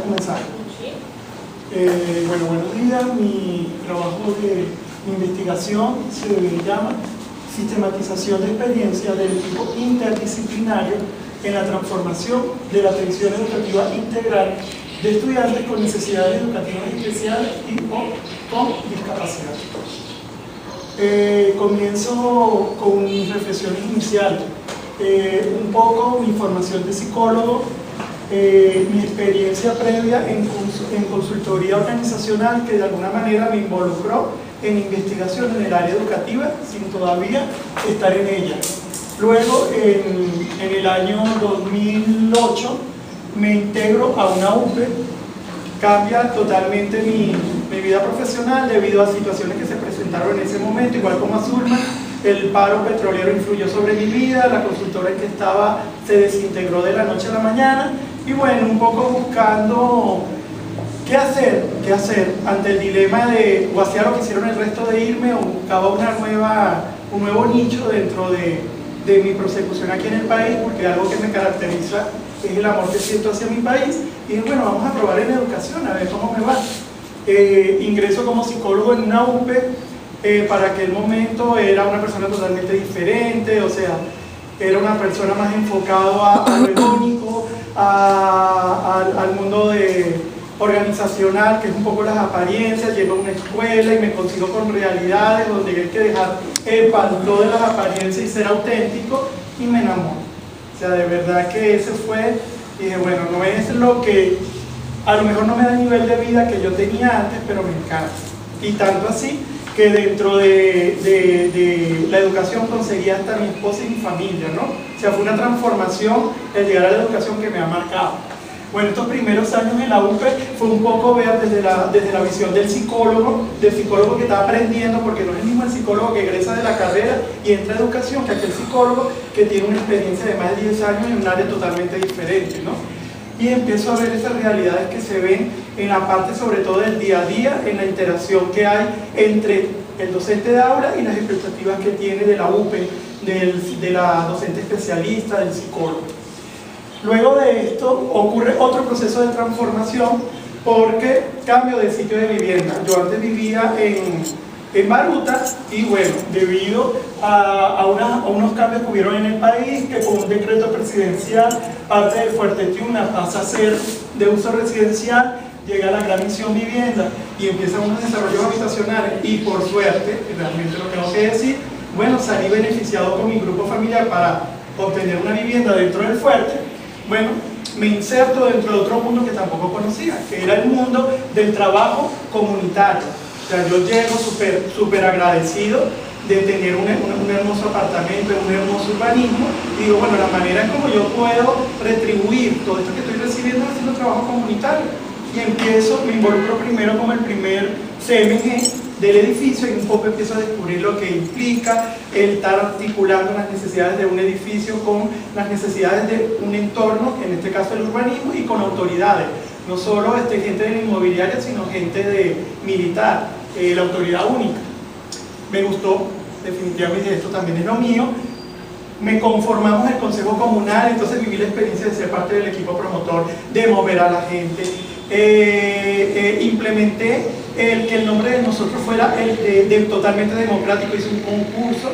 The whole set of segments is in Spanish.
Comenzar. Bueno, buenos días. Mi trabajo de investigación se llama Sistematización de experiencia del equipo interdisciplinario en la transformación de la atención educativa integral de estudiantes con necesidades educativas especiales y con discapacidad. Comienzo con mis reflexiones iniciales. Un poco mi formación de psicólogo, mi experiencia previa en consultoría organizacional que de alguna manera me involucró en investigación en el área educativa sin todavía estar en ella. Luego, en el año 2008, me integro a una UPE. Cambia totalmente mi vida profesional debido a situaciones que se presentaron en ese momento, igual como a Zulma. El paro petrolero influyó sobre mi vida, la consultora en que estaba se desintegró de la noche a la mañana y bueno, un poco buscando qué hacer ante el dilema de o hacía lo que hicieron el resto de irme o buscaba un nuevo nicho dentro de mi persecución aquí en el país, porque algo que me caracteriza es el amor que siento hacia mi país. Y dije, bueno, vamos a probar en educación, a ver cómo me va. Ingreso como psicólogo en una UPE. Para aquel momento era una persona totalmente diferente, o sea, era una persona más enfocada a lo económico, al mundo organizacional, que es un poco las apariencias. Llego a una escuela y me consigo con realidades donde hay que dejar el palito de las apariencias y ser auténtico, y me enamoro. O sea, de verdad que ese fue, y dije, bueno, no es lo que, a lo mejor no me da el nivel de vida que yo tenía antes, pero me encanta. Y tanto así, que dentro de la educación conseguí hasta mi esposa y mi familia, ¿no? O sea, fue una transformación el llegar a la educación que me ha marcado. Bueno, estos primeros años en la UPE fue un poco ver desde la visión del psicólogo que está aprendiendo, porque no es el mismo el psicólogo que egresa de la carrera y entra a educación que aquel psicólogo que tiene una experiencia de más de 10 años en un área totalmente diferente, ¿no? Y empiezo a ver esas realidades que se ven en la parte sobre todo del día a día, en la interacción que hay entre el docente de aula y las expectativas que tiene de la UPE, de la docente especialista, del psicólogo. Luego de esto ocurre otro proceso de transformación porque cambio de sitio de vivienda. Yo antes vivía en Baruta y bueno, debido a unos cambios que hubieron en el país, que con un decreto presidencial parte del Fuerte Tiuna pasa a ser de uso residencial, llega la Gran Misión Vivienda y empiezan unos desarrollos habitacionales y por suerte, realmente lo tengo que decir, bueno, salí beneficiado con mi grupo familiar para obtener una vivienda dentro del Fuerte. Bueno, me inserto dentro de otro mundo que tampoco conocía, que era el mundo del trabajo comunitario. O sea, yo llego súper agradecido de tener un hermoso apartamento, un hermoso urbanismo, y digo, bueno, la manera en como yo puedo retribuir todo esto que estoy recibiendo haciendo trabajo comunitario. Y me involucro primero como el primer CMG del edificio y un poco empiezo a descubrir lo que implica el estar articulando las necesidades de un edificio con las necesidades de un entorno, en este caso el urbanismo, y con autoridades. No solo gente de la inmobiliaria, sino gente de militar, la autoridad única. Me gustó, definitivamente esto también es lo mío. Me conformamos el consejo comunal, entonces viví la experiencia de ser parte del equipo promotor, de mover a la gente. Implementé que el nombre de nosotros fuera el totalmente democrático. Hice un concurso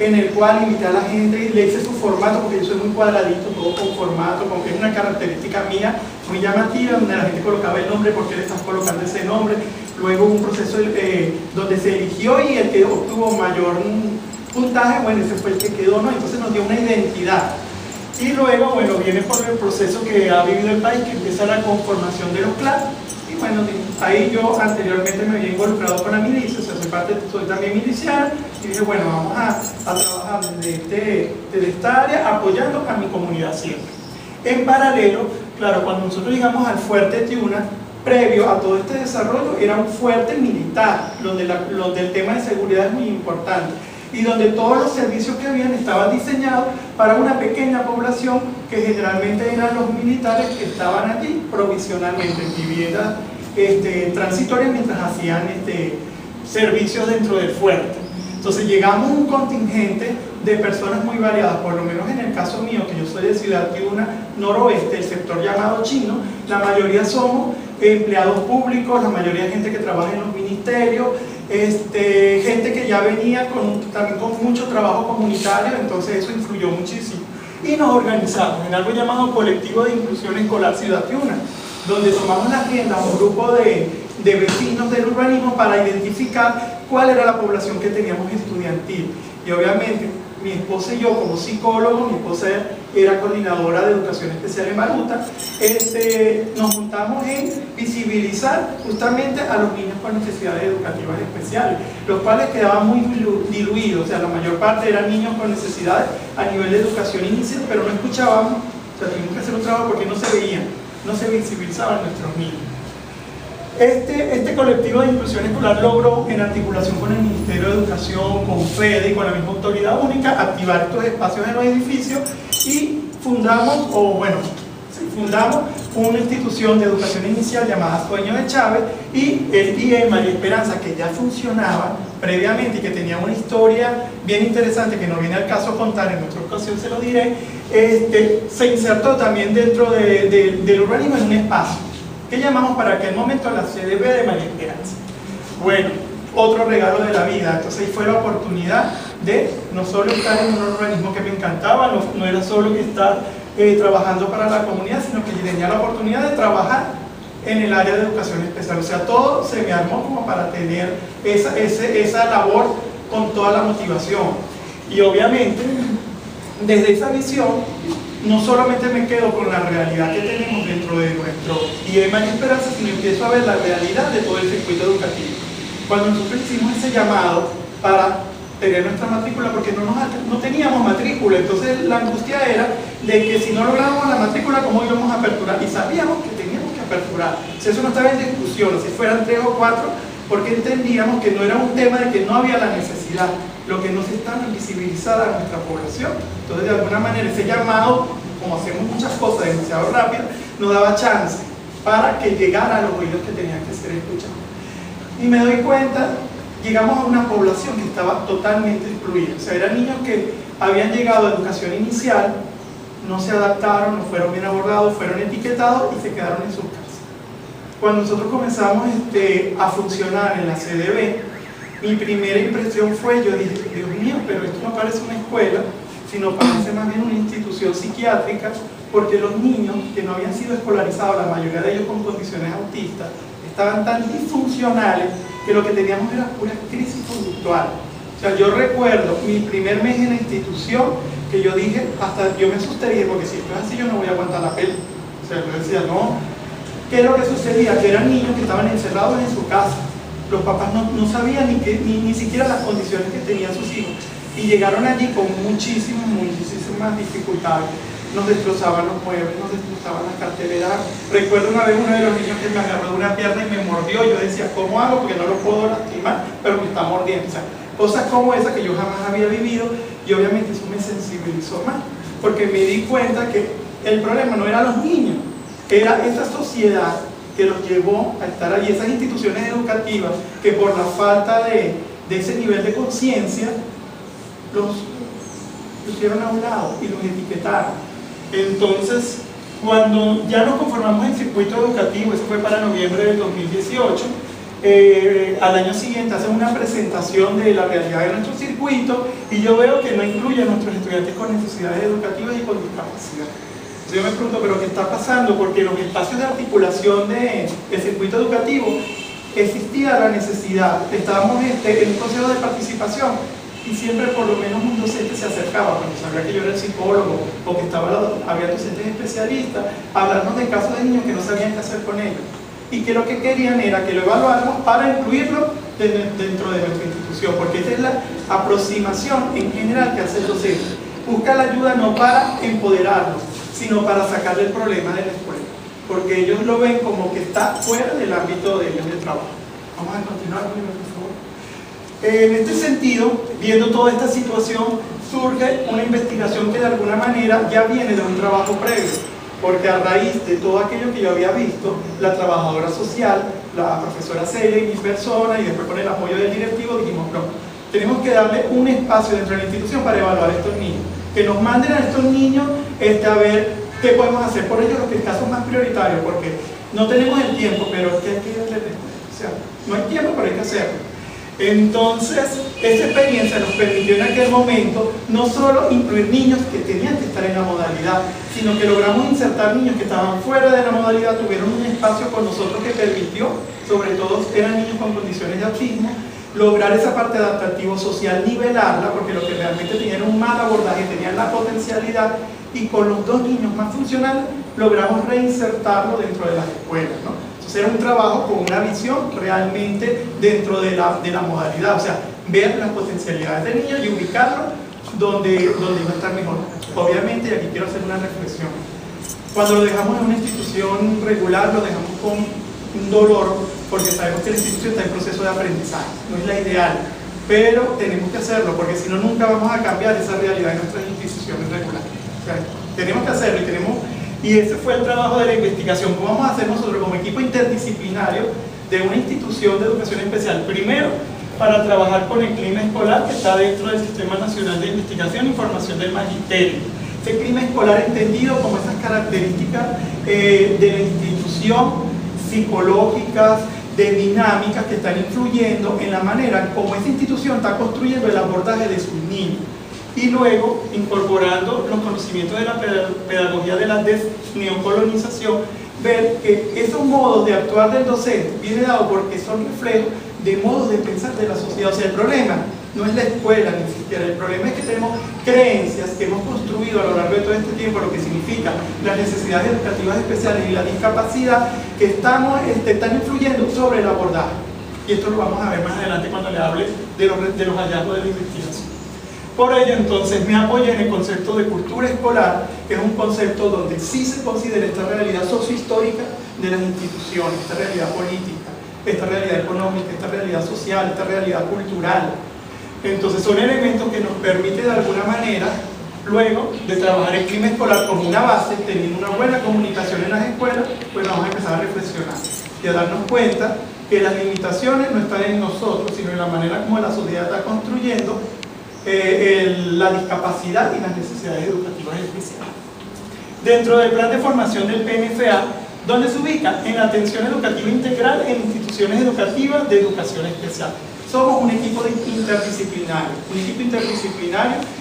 en el cual invité a la gente y le hice su formato, porque yo soy muy cuadradito, todo con formato, como que es una característica mía muy llamativa, donde la gente colocaba el nombre, ¿por qué le estás colocando ese nombre? Luego hubo un proceso donde se eligió y el que obtuvo mayor puntaje, bueno, ese fue el que quedó, ¿no? Entonces nos dio una identidad. Y luego, bueno, viene por el proceso que ha vivido el país, que empieza la conformación de los CLAP. Y bueno, ahí yo anteriormente me había involucrado con la milicia, o sea, soy también miliciana, y dije, bueno, vamos a trabajar desde esta área, apoyando a mi comunidad siempre. En paralelo, claro, cuando nosotros llegamos al Fuerte Tiuna, previo a todo este desarrollo, era un fuerte militar, donde el tema de seguridad es muy importante, y donde todos los servicios que habían estaban diseñados para una pequeña población que generalmente eran los militares que estaban allí provisionalmente en viviendas transitorias mientras hacían servicios dentro del fuerte. Entonces llegamos un contingente de personas muy variadas, por lo menos en el caso mío, que yo soy de Ciudad Tiuna Noroeste, el sector llamado chino, la mayoría somos empleados públicos, la mayoría es gente que trabaja en los ministerios, gente que ya venía también con mucho trabajo comunitario, entonces eso influyó muchísimo. Y nos organizamos en algo llamado Colectivo de Inclusión Escolar Ciudad Tiuna, donde tomamos la agenda a un grupo de vecinos del urbanismo para identificar cuál era la población que teníamos estudiantil. Y obviamente mi esposa y yo, como psicólogos, mi esposa era coordinadora de educación especial en Baruta, nos juntamos en visibilizar justamente a los niños con necesidades educativas especiales, los cuales quedaban muy diluidos, o sea, la mayor parte eran niños con necesidades a nivel de educación inicial, pero no escuchábamos, o sea, tuvimos que hacer un trabajo porque no se veían, no se visibilizaban nuestros niños. Este colectivo de inclusión escolar logró, en articulación con el Ministerio de Educación, con FEDE y con la misma autoridad única, activar estos espacios en los edificios y fundamos una institución de educación inicial llamada Sueño de Chávez, y el IE María Esperanza, que ya funcionaba previamente y que tenía una historia bien interesante que no viene al caso contar, en otra ocasión se lo diré, se insertó también dentro del urbanismo en un espacio que llamamos para aquel momento la CDB de María Esperanza. Bueno, otro regalo de la vida. Entonces ahí fue la oportunidad de no solo estar en un organismo que me encantaba, no era solo que estar trabajando para la comunidad, sino que tenía la oportunidad de trabajar en el área de educación especial. O sea, todo se me armó como para tener esa labor con toda la motivación. Y obviamente, desde esa visión, no solamente me quedo con la realidad que tenemos dentro de nuestro IE María Esperanza, sino empiezo a ver la realidad de todo el circuito educativo. Cuando nosotros hicimos ese llamado para tener nuestra matrícula, porque no teníamos matrícula, entonces la angustia era de que si no lográbamos la matrícula, ¿cómo íbamos a aperturar? Y sabíamos que teníamos que aperturar. O sea, eso no estaba en discusión, si fueran 3 o 4, porque entendíamos que no era un tema de que no había la necesidad, lo que no se estaba visibilizada a nuestra población. Entonces, de alguna manera, ese llamado, como hacemos muchas cosas demasiado rápido, nos daba chance para que llegara a los oídos que tenían que ser escuchados. Y me doy cuenta, llegamos a una población que estaba totalmente excluida. O sea, eran niños que habían llegado a educación inicial, no se adaptaron, no fueron bien abordados, fueron etiquetados y se quedaron en sus casas. Cuando nosotros comenzamos a funcionar en la CDB, mi primera impresión fue, yo dije, Dios mío, pero esto no parece una escuela, sino parece más bien una institución psiquiátrica, porque los niños que no habían sido escolarizados, la mayoría de ellos con condiciones autistas, estaban tan disfuncionales que lo que teníamos era pura crisis conductual. O sea, yo recuerdo mi primer mes en la institución, que yo dije, hasta yo me asustaría, porque si esto es así yo no voy a aguantar la pena. O sea, yo decía, no. ¿Qué es lo que sucedía? Que eran niños que estaban encerrados en su casa. Los papás no sabían ni siquiera las condiciones que tenían sus hijos. Y llegaron allí con muchísimas dificultades. Nos destrozaban los muebles, nos destrozaban las carteleras. Recuerdo una vez uno de los niños que me agarró de una pierna y me mordió. Yo decía, ¿cómo hago? Porque no lo puedo lastimar, pero me está mordiendo. O sea, cosas como esas que yo jamás había vivido, y obviamente eso me sensibilizó más, porque me di cuenta que el problema no eran los niños, era esa sociedad que los llevó a estar allí, esas instituciones educativas que por la falta de ese nivel de conciencia los pusieron a un lado y los etiquetaron. Entonces, cuando ya nos conformamos en circuito educativo, eso fue para noviembre del 2018, al año siguiente hacen una presentación de la realidad de nuestro circuito y yo veo que no incluye a nuestros estudiantes con necesidades educativas y con discapacidad. Entonces yo me pregunto, ¿pero qué está pasando? Porque en los espacios de articulación del circuito educativo existía la necesidad, estábamos en un consejo de participación y siempre por lo menos un docente se acercaba cuando sabía que yo era el psicólogo o que había docentes especialistas a hablarnos de casos de niños que no sabían qué hacer con ellos y que lo que querían era que lo evaluáramos para incluirlo dentro de nuestra institución, porque esta es la aproximación en general que hace el docente. Busca la ayuda no para empoderarlo, sino para sacarle el problema de la escuela, porque ellos lo ven como que está fuera del ámbito de ellos de trabajo. Vamos a continuar, por favor. En este sentido, viendo toda esta situación, surge una investigación que de alguna manera ya viene de un trabajo previo, porque a raíz de todo aquello que yo había visto, la trabajadora social, la profesora Celia y mi persona, y después con el apoyo del directivo, dijimos, no, tenemos que darle un espacio dentro de la institución para evaluar a estos niños, que nos manden a estos niños a ver qué podemos hacer por ellos, los casos más prioritarios, porque no tenemos el tiempo, pero es que hay que darle respuesta. O sea, no hay tiempo, pero hay que hacerlo. Entonces, esta experiencia nos permitió en aquel momento no solo incluir niños que tenían que estar en la modalidad, sino que logramos insertar niños que estaban fuera de la modalidad, tuvieron un espacio con nosotros que permitió, sobre todo eran niños con condiciones de autismo, lograr esa parte adaptativo social, nivelarla, porque lo que realmente tenían un mal abordaje, tenían la potencialidad, y con los dos niños más funcionales logramos reinsertarlo dentro de las escuelas, ¿no? Entonces era un trabajo con una visión realmente dentro de la modalidad, o sea, ver las potencialidades del niño y ubicarlo donde iba a estar mejor. Obviamente, y aquí quiero hacer una reflexión, cuando lo dejamos en una institución regular, lo dejamos con un dolor, porque sabemos que la institución está en proceso de aprendizaje, no es la ideal, pero tenemos que hacerlo, porque si no, nunca vamos a cambiar esa realidad en nuestras instituciones regulares. O sea, tenemos que hacerlo y ese fue el trabajo de la investigación. ¿Cómo vamos a hacer nosotros como equipo interdisciplinario de una institución de educación especial? Primero, para trabajar con el clima escolar que está dentro del Sistema Nacional de Investigación e Información del Magisterio. Ese clima escolar entendido como esas características de la institución, psicológicas, de dinámicas que están influyendo en la manera como esa institución está construyendo el abordaje de sus niños. Y luego, incorporando los conocimientos de la pedagogía de la desneocolonización, ver que esos modos de actuar del docente viene dado porque son reflejos de modos de pensar de la sociedad. O sea, el problema no es la escuela ni siquiera, el problema es que tenemos creencias que hemos construido a lo largo de todo este tiempo, lo que significa las necesidades educativas especiales y la discapacidad, que están influyendo sobre el abordaje. Y esto lo vamos a ver más adelante cuando le hable de los hallazgos de la investigación. Por ello, entonces, me apoyé en el concepto de cultura escolar, que es un concepto donde sí se considera esta realidad sociohistórica de las instituciones, esta realidad política, esta realidad económica, esta realidad social, esta realidad cultural. Entonces, son elementos que nos permiten de alguna manera, luego de trabajar el clima escolar como una base, teniendo una buena comunicación en las escuelas, pues vamos a empezar a reflexionar y a darnos cuenta que las limitaciones no están en nosotros, sino en la manera como la sociedad está construyendo la discapacidad y las necesidades educativas especiales. Dentro del plan de formación del PNFA, ¿dónde se ubica? En la atención educativa integral en instituciones educativas de educación especial. Somos un equipo interdisciplinario,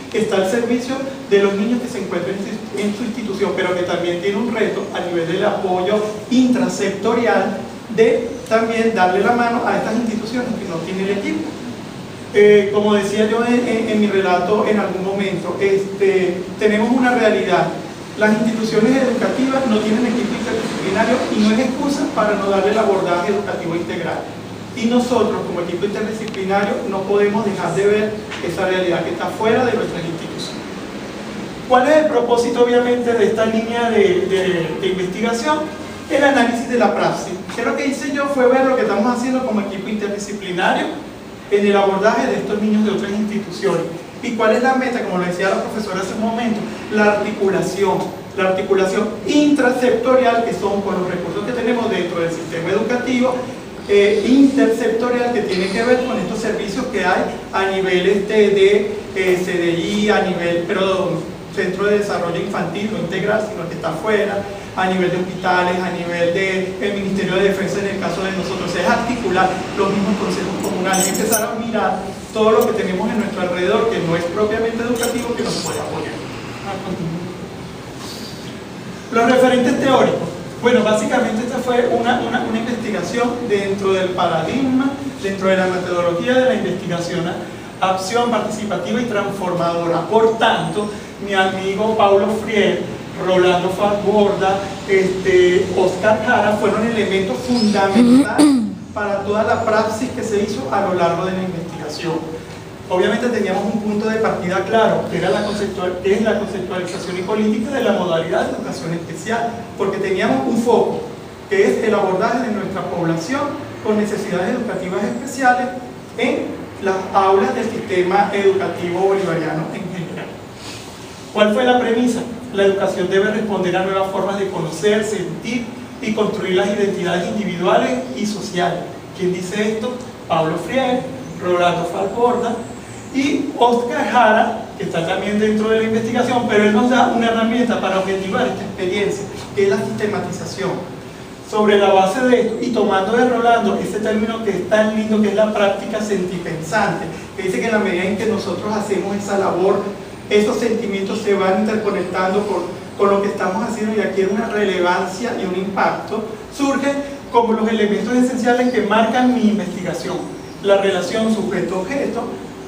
que está al servicio de los niños que se encuentran en su institución, pero que también tiene un reto a nivel del apoyo intrasectorial de también darle la mano a estas instituciones que no tienen el equipo. Como decía yo en mi relato en algún momento, tenemos una realidad. Las instituciones educativas no tienen equipo interdisciplinario y no es excusa para no darle el abordaje educativo integral. Y nosotros, como equipo interdisciplinario, no podemos dejar de ver esa realidad que está fuera de nuestras instituciones. ¿Cuál es el propósito, obviamente, de esta línea de investigación? El análisis de la praxis. Que lo que hice yo fue ver lo que estamos haciendo como equipo interdisciplinario en el abordaje de estos niños de otras instituciones. ¿Y cuál es la meta? Como lo decía la profesora hace un momento, la articulación intrasectorial, que son con los recursos que tenemos dentro del sistema educativo, intersectorial, que tiene que ver con estos servicios que hay a nivel de CDI, a nivel, Centro de Desarrollo Infantil, no integral, sino que está afuera, a nivel de hospitales, a nivel del Ministerio de Defensa en el caso de nosotros, es articular los mismos consejos comunales, empezar a mirar todo lo que tenemos en nuestro alrededor, que no es propiamente educativo, que nos puede apoyar. Los referentes teóricos. Bueno, básicamente esta fue una investigación dentro del paradigma, dentro de la metodología de la investigación, acción participativa y transformadora. Por tanto, mi amigo Paulo Freire, Rolando Falborda, Oscar Jara fueron elementos fundamentales para toda la praxis que se hizo a lo largo de la investigación. Obviamente teníamos un punto de partida claro, que era la conceptualización y política de la modalidad de educación especial, porque teníamos un foco, que es el abordaje de nuestra población con necesidades educativas especiales en las aulas del sistema educativo bolivariano en general. ¿Cuál fue la premisa? La educación debe responder a nuevas formas de conocer, sentir y construir las identidades individuales y sociales. ¿Quién dice esto? Paulo Freire, Rolando Falborda, Y Oscar Jara, que está también dentro de la investigación, pero él nos da una herramienta para objetivar esta experiencia, que es la sistematización. Sobre la base de esto, y tomando de Rolando ese término que es tan lindo, que es la práctica sentipensante, que dice que en la medida en que nosotros hacemos esa labor, esos sentimientos se van interconectando con lo que estamos haciendo y adquiere una relevancia y un impacto, surgen como los elementos esenciales que marcan mi investigación. La relación sujeto-objeto,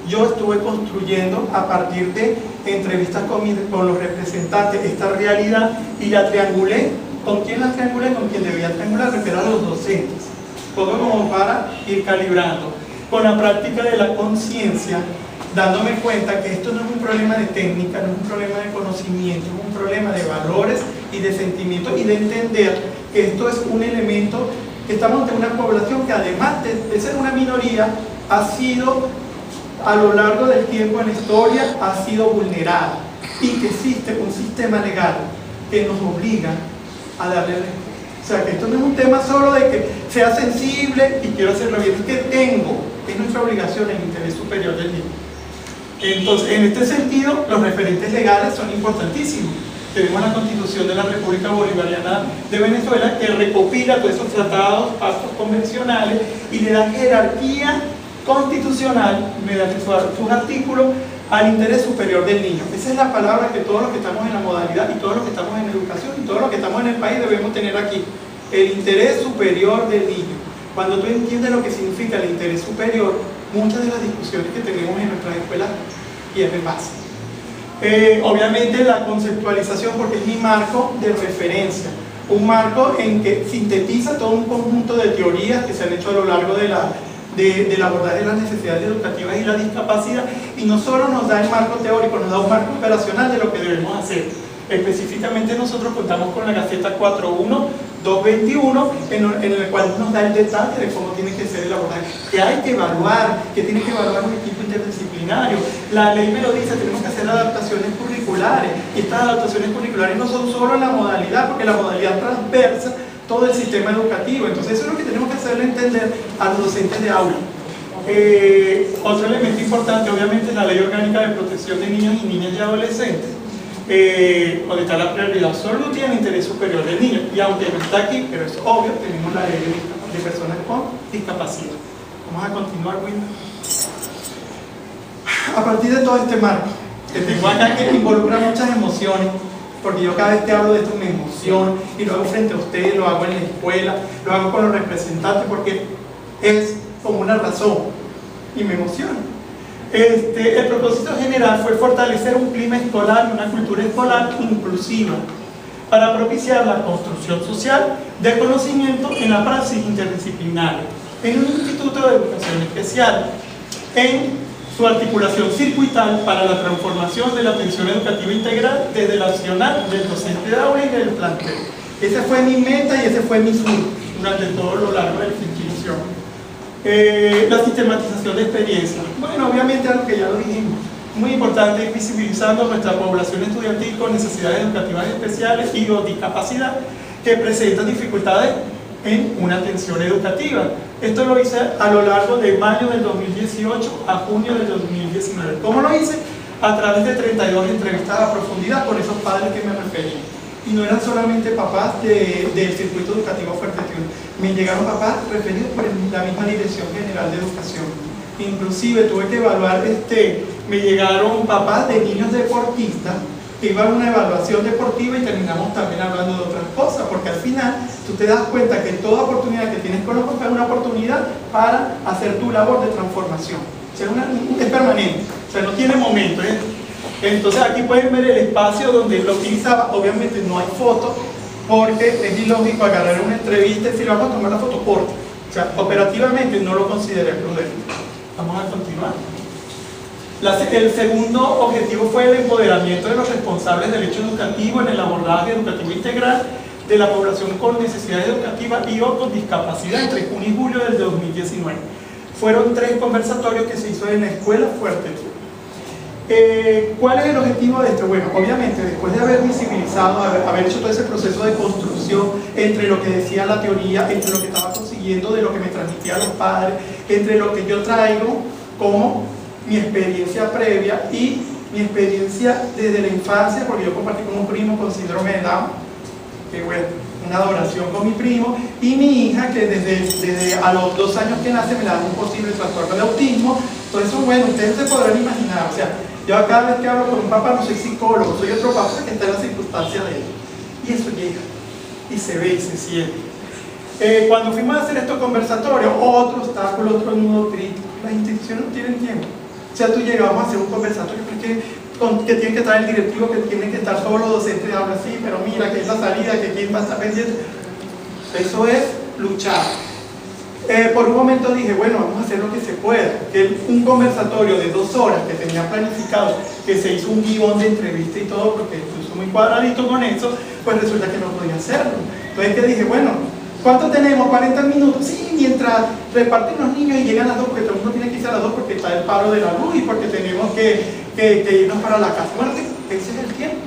yo estuve construyendo a partir de entrevistas con los representantes esta realidad y la triangulé. ¿Con quién la triangulé? Con quien debía triangular, refiero a los docentes. Todo como para ir calibrando. Con la práctica de la conciencia, dándome cuenta que esto no es un problema de técnica, no es un problema de conocimiento, es un problema de valores y de sentimientos y de entender que esto es un elemento, que estamos ante una población que además de ser una minoría, ha sido a lo largo del tiempo en la historia, ha sido vulnerada y que existe un sistema legal que nos obliga a darle respuesta. O sea, que esto no es un tema solo de que sea sensible y quiero hacerlo bien, es que es nuestra obligación el interés superior del niño. Entonces, en este sentido, los referentes legales son importantísimos. Tenemos la Constitución de la República Bolivariana de Venezuela, que recopila todos esos tratados, pactos convencionales y le da jerarquía constitucional mediante sus artículos al interés superior del niño. Esa es la palabra que todos los que estamos en la modalidad y todos los que estamos en educación y todos los que estamos en el país debemos tener aquí. El interés superior del niño. Cuando tú entiendes lo que significa el interés superior, muchas de las discusiones que tenemos en nuestras escuelas pierden base. Obviamente la conceptualización, porque es mi marco de referencia, un marco en que sintetiza todo un conjunto de teorías que se han hecho a lo largo del abordaje de las necesidades educativas y la discapacidad, y no solo nos da el marco teórico, nos da un marco operacional de lo que debemos hacer. Específicamente nosotros contamos con la Gaceta 4.1.221, en el cual nos da el detalle de cómo tiene que ser el abordaje, que hay que evaluar, que tiene que evaluar un equipo interdisciplinario. La ley me lo dice, tenemos que hacer adaptaciones curriculares, y estas adaptaciones curriculares no son solo en la modalidad, porque la modalidad transversa todo el sistema educativo. Entonces eso es lo que tenemos que hacerle entender a los docentes de aula. Otro elemento importante, obviamente, es la Ley Orgánica de Protección de Niños y Niñas y Adolescentes, donde está la prioridad absoluta y el interés superior del niño. Y aunque no está aquí, pero es obvio, tenemos la ley de personas con discapacidad. Vamos a continuar, Wilma. A partir de todo este marco, que tengo acá, que involucra muchas emociones, porque yo cada vez que hablo de esto me emociono y lo hago frente a ustedes, lo hago en la escuela, lo hago con los representantes, porque es como una razón y me emociona. El propósito general fue fortalecer un clima escolar y una cultura escolar inclusiva para propiciar la construcción social del conocimiento en la praxis interdisciplinaria en un instituto de educación especial, en su articulación circuital para la transformación de la atención educativa integral desde el accionar del docente de aula y del plantel. Esa fue mi meta y ese fue mi sueño durante todo lo largo de la institución. La sistematización de experiencias. Bueno, obviamente algo que ya lo dijimos, muy importante es visibilizando nuestra población estudiantil con necesidades educativas especiales y o discapacidad que presentan dificultades en una atención educativa. Esto lo hice a lo largo de mayo del 2018 a junio del 2019. ¿Cómo lo hice? A través de 32 entrevistas a profundidad con esos padres que me referí. Y no eran solamente papás del circuito educativo Fuerte Tiuna. Me llegaron papás referidos por la misma Dirección General de Educación. Inclusive tuve que evaluar, me llegaron papás de niños deportistas que iban a una evaluación deportiva y terminamos también hablando de otras cosas, porque al final tú te das cuenta que toda oportunidad que tienes con los papás es una oportunidad para hacer tu labor de transformación. O sea, es permanente, o sea, no tiene momento. Entonces aquí pueden ver el espacio donde lo utilizaba. Obviamente no hay foto, porque es ilógico agarrar una entrevista y decir vamos a tomar la foto corta. O sea, operativamente no lo consideré prudente. Vamos a continuar. El segundo objetivo fue el empoderamiento de los responsables del hecho educativo en el abordaje educativo integral de la población con necesidades educativas y o con discapacidad entre junio y julio del 2019. Fueron 3 conversatorios que se hizo en la Escuela Fuerte Tiuna. ¿Cuál es el objetivo de esto? Bueno, obviamente después de haber visibilizado, haber hecho todo ese proceso de construcción entre lo que decía la teoría, entre lo que estaba consiguiendo de lo que me transmitían los padres, entre lo que yo traigo como mi experiencia previa y mi experiencia desde la infancia, porque yo compartí con un primo con síndrome de Down, que bueno, una adoración con mi primo, y mi hija que desde a los 2 años que nace me da un posible trastorno de autismo. Todo eso, bueno, ustedes se podrán imaginar, o sea, yo cada vez que hablo con un papá no soy psicólogo, soy otro papá que está en las circunstancias de él, y eso llega, y se ve y se siente. Cuando fuimos a hacer estos conversatorios, otro obstáculo, otro nudo crítico, las instituciones no tienen tiempo. O sea, tú llegamos a hacer un conversatorio que tiene que estar el directivo, que tienen que estar todos los docentes, hablan así, pero mira, que es la salida, que quién va a estar pendiente. Eso es luchar. Por un momento dije, bueno, vamos a hacer lo que se pueda. Que un conversatorio de 2 horas que tenía planificado, que se hizo un guión de entrevista y todo, porque estoy muy cuadradito con eso, pues resulta que no podía hacerlo. Entonces que dije, bueno, ¿cuánto tenemos? 40 minutos. Sí, mientras reparten los niños y llegan las 2, porque todo el mundo tiene que irse a las 2 porque está el paro de la luz y porque tenemos que irnos para la casa. Bueno, ese es el tiempo.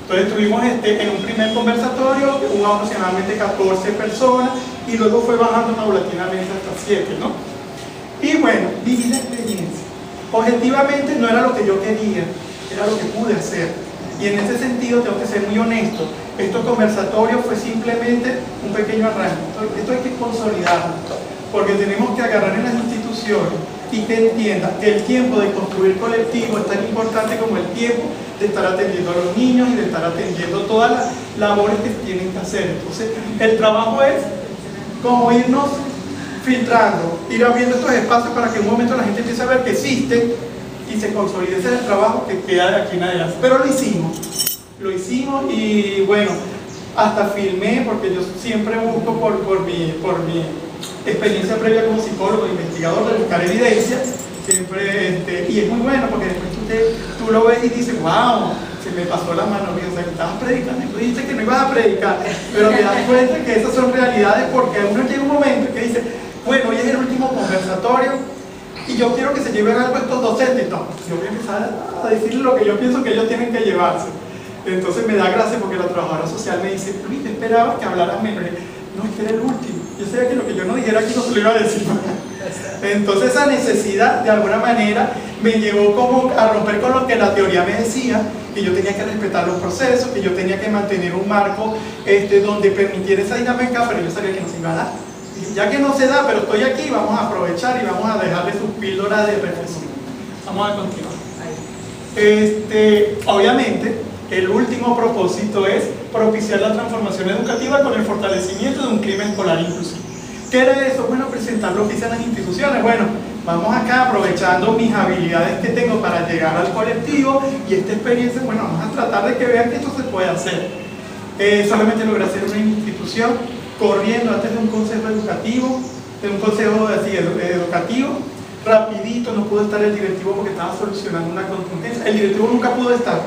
Entonces estuvimos en un primer conversatorio, hubo aproximadamente 14 personas y luego fue bajando paulatinamente hasta 7, ¿no? Y bueno, viví la experiencia. Objetivamente no era lo que yo quería, era lo que pude hacer. Y en ese sentido tengo que ser muy honesto. Estos conversatorios fue simplemente un pequeño arranque. Esto hay que consolidarlo, porque tenemos que agarrar en las instituciones y que entiendan que el tiempo de construir colectivo es tan importante como el tiempo de estar atendiendo a los niños y de estar atendiendo todas las labores que tienen que hacer. Entonces, el trabajo es como irnos filtrando, ir abriendo estos espacios para que en un momento la gente empiece a ver que existen y se consolide. Ese es el trabajo que queda de aquí en adelante. Pero lo hicimos y bueno, hasta filmé, porque yo siempre busco por mi experiencia previa como psicólogo e investigador de buscar evidencia, siempre, y es muy bueno porque después tú lo ves y dices, wow, se me pasó la mano, o sea, que estabas predicando y tú dijiste que no ibas a predicar, pero te das cuenta que esas son realidades, porque uno llega un momento que dice, bueno, hoy es el último conversatorio y yo quiero que se lleven algo estos docentes. No, yo voy a empezar a decirles lo que yo pienso que ellos tienen que llevarse. Entonces me da gracia porque la trabajadora social me dice, Luis, te esperaba que hablaras menos. No, es que era el último. Yo sabía que lo que yo no dijera aquí no se lo iba a decir. Entonces esa necesidad de alguna manera me llevó como a romper con lo que la teoría me decía, que yo tenía que respetar los procesos, que yo tenía que mantener un marco donde permitiera esa dinámica, pero yo sabía que no se iba a dar. Y ya que no se da, pero estoy aquí, vamos a aprovechar y vamos a dejarle sus píldoras de reflexión. Vamos a continuar. Obviamente, el último propósito es propiciar la transformación educativa con el fortalecimiento de un clima escolar inclusivo. ¿Qué era eso? Bueno, presentar lo que hacen las instituciones. Bueno, vamos acá aprovechando mis habilidades que tengo para llegar al colectivo y esta experiencia, bueno, vamos a tratar de que vean que esto se puede hacer. Solamente logré hacer una institución corriendo antes de un consejo educativo, educativo, rapidito, no pudo estar el directivo porque estaba solucionando una contingencia. El directivo nunca pudo estar,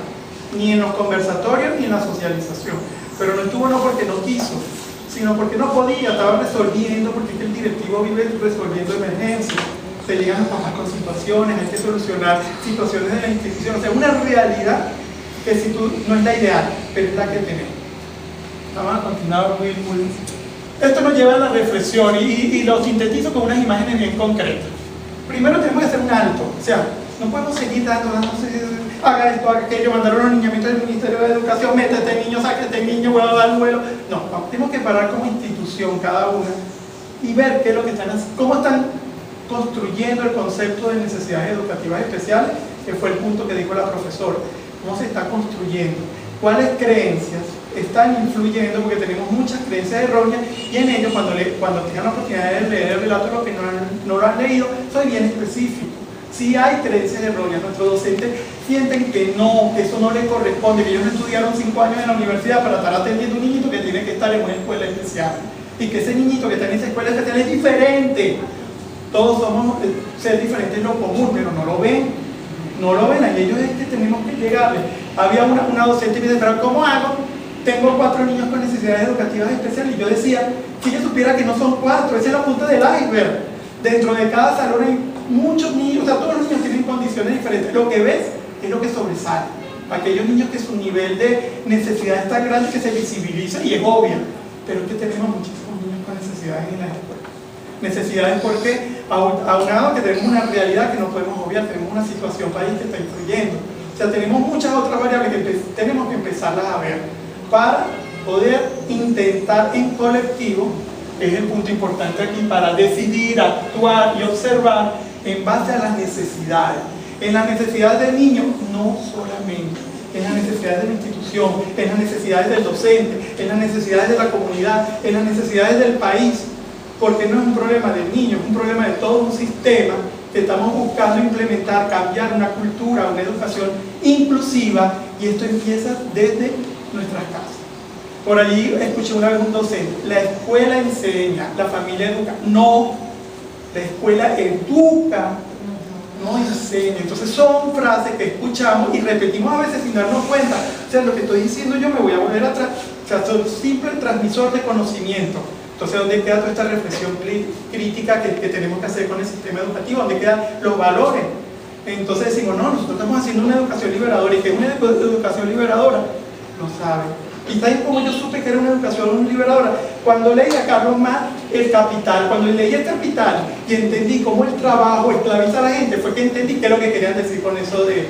ni en los conversatorios ni en la socialización, pero no estuvo no porque no quiso, sino porque no podía, estaba resolviendo, porque es que el directivo vive resolviendo emergencias, se llegan los papás con situaciones, hay que solucionar situaciones de la institución, o sea, una realidad que si tú, no es la ideal, pero es la que tenemos. Vamos a continuar muy. Esto nos lleva a la reflexión y lo sintetizo con unas imágenes bien concretas. Primero tenemos que hacer un alto, o sea, no podemos seguir haga esto, haga aquello, mandar un alineamiento del Ministerio de Educación, mete a este niño, saque a este niño, voy a dar un vuelo. No, tenemos que parar como institución cada una y ver qué es lo que están haciendo, cómo están construyendo el concepto de necesidades educativas especiales, que fue el punto que dijo la profesora. ¿Cómo se está construyendo? ¿Cuáles creencias están influyendo? Porque tenemos muchas creencias erróneas y en ello, cuando tengan la oportunidad de leer el relato, lo que no lo han leído, soy bien específico. Si hay creencias erróneas, nuestros docentes sienten que no, que eso no les corresponde, que ellos no estudiaron 5 años en la universidad para estar atendiendo a un niñito que tiene que estar en una escuela especial y que ese niñito que está en esa escuela especial es diferente. Todos somos ser diferentes en lo común, pero no lo ven, a ellos es que tenemos que llegarles. Había una docente y me dice, pero ¿cómo hago? Tengo 4 niños con necesidades educativas especiales y yo decía, si ella supiera que no son 4, esa es la punta del iceberg. Dentro de cada salón hay muchos niños, o sea, todos los niños tienen condiciones diferentes. Lo que ves es lo que sobresale. Aquellos niños que su nivel de necesidad es tan grande que se visibiliza y es obvia, pero es que tenemos muchísimos niños con necesidades en la escuela. Necesidades porque, aunado que tenemos una realidad que no podemos obviar, tenemos una situación país que está influyendo. O sea, tenemos muchas otras variables que tenemos que empezarlas a ver para poder intentar en colectivo, es el punto importante aquí, para decidir, actuar y observar en base a las necesidades. En las necesidades del niño, no solamente, en las necesidades de la institución, en las necesidades del docente, en las necesidades de la comunidad, en las necesidades del país, porque no es un problema del niño, es un problema de todo un sistema que estamos buscando implementar, cambiar una cultura, una educación inclusiva, y esto empieza desde nuestras casas. Por allí escuché una vez un docente: la escuela enseña, la familia educa. No, la escuela educa, no enseña. Entonces son frases que escuchamos y repetimos a veces sin darnos cuenta. O sea, lo que estoy diciendo yo me voy a volver atrás. O sea, soy simple transmisor de conocimiento. Entonces, ¿dónde queda toda esta reflexión crítica que tenemos que hacer con el sistema educativo? ¿Dónde quedan los valores? Entonces decimos, no, nosotros estamos haciendo una educación liberadora. ¿Y qué es una educación liberadora? No saben. ¿Y saben cómo yo supe que era una educación liberadora? Cuando leí a Carlos Marx El Capital, cuando leí El Capital y entendí cómo el trabajo esclaviza a la gente, fue que entendí qué es lo que querían decir con eso de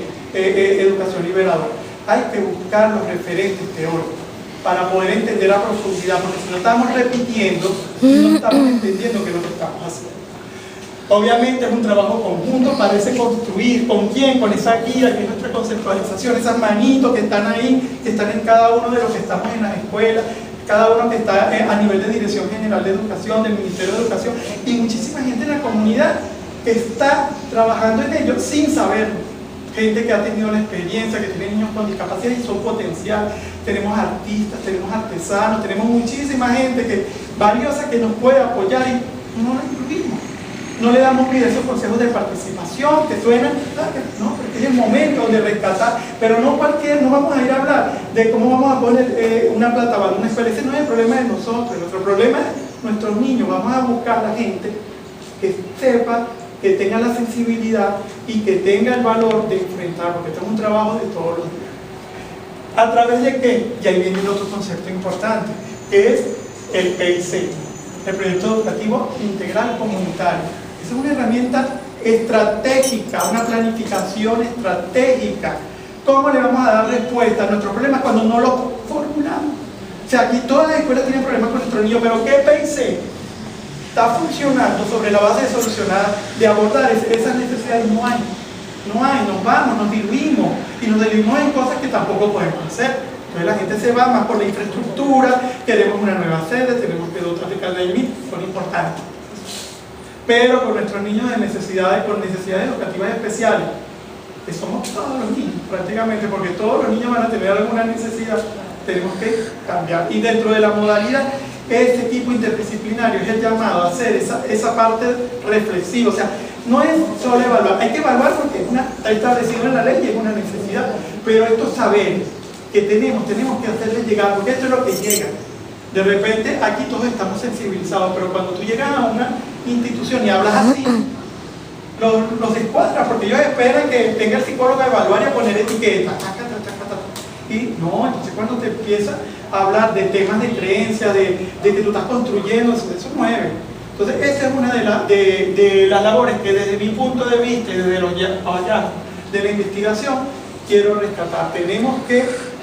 educación liberadora. Hay que buscar los referentes teóricos para poder entender a profundidad, porque si no estamos repitiendo, no estamos entendiendo qué es lo que estamos haciendo. Obviamente es un trabajo conjunto, parece construir. ¿Con quién? Con esa guía que es nuestra conceptualización, esas manitos que están ahí, que están en cada uno de los que estamos en las escuelas, cada uno que está a nivel de Dirección General de Educación, del Ministerio de Educación, y muchísima gente en la comunidad que está trabajando en ello sin saberlo. Gente que ha tenido la experiencia, que tiene niños con discapacidad y son potencial. Tenemos artistas, tenemos artesanos, tenemos muchísima gente valiosa que nos puede apoyar y no la incluimos. No le damos vida a esos consejos de participación que suenan, no, porque es el momento de rescatar, pero no no vamos a ir a hablar de cómo vamos a poner una plataforma, una escuela. Ese no es el problema de nosotros, nuestro problema es nuestros niños. Vamos a buscar a la gente que sepa, que tenga la sensibilidad y que tenga el valor de enfrentar, porque esto es un trabajo de todos los días. ¿A través de qué? Y ahí viene el otro concepto importante, que es el PIC, el Proyecto Educativo Integral Comunitario. Esa es una herramienta estratégica, una planificación estratégica. ¿Cómo le vamos a dar respuesta a nuestros problemas cuando no los formulamos? O sea, aquí todas las escuelas tienen problemas con nuestros niños, pero ¿qué PIC está funcionando sobre la base de solucionar, de abordar esas necesidades? No hay, nos vamos, nos diluimos y nos diluimos en cosas que tampoco podemos hacer. Entonces la gente se va más por la infraestructura, queremos una nueva sede, tenemos que dotar de Caldaimí, son importantes. Pero con nuestros niños de necesidades, con necesidades educativas especiales, que somos todos los niños prácticamente, porque todos los niños van a tener alguna necesidad, tenemos que cambiar. Y dentro de la modalidad, este equipo interdisciplinario es el llamado a hacer esa parte reflexiva. O sea, no es solo evaluar, hay que evaluar porque está establecido en la ley y es una necesidad, pero estos saberes que tenemos que hacerles llegar, porque esto es lo que llega. De repente aquí todos estamos sensibilizados, pero cuando tú llegas a una institución y hablas así, los escuadras, porque ellos esperan que venga el psicólogo a evaluar y a poner etiquetas. Y no, entonces cuando te empiezas a hablar de temas de creencia, de que tú estás construyendo, eso mueve. Entonces esa es una de las labores que desde mi punto de vista y desde los hallazgos de la investigación quiero rescatar. Tenemos que,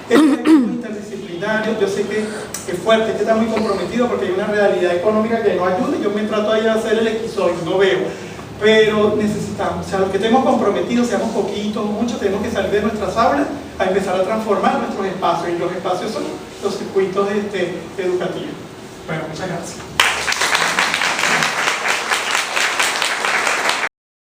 este equipo interdisciplinario, yo sé que es fuerte, que está muy comprometido porque hay una realidad económica que no ayuda, yo me trato ahí de hacer el esquizoide, no veo, pero necesitamos, o sea, los que estemos comprometidos, seamos poquitos o muchos, tenemos que salir de nuestras aulas a empezar a transformar nuestros espacios, y los espacios son los circuitos educativos. Bueno, muchas gracias.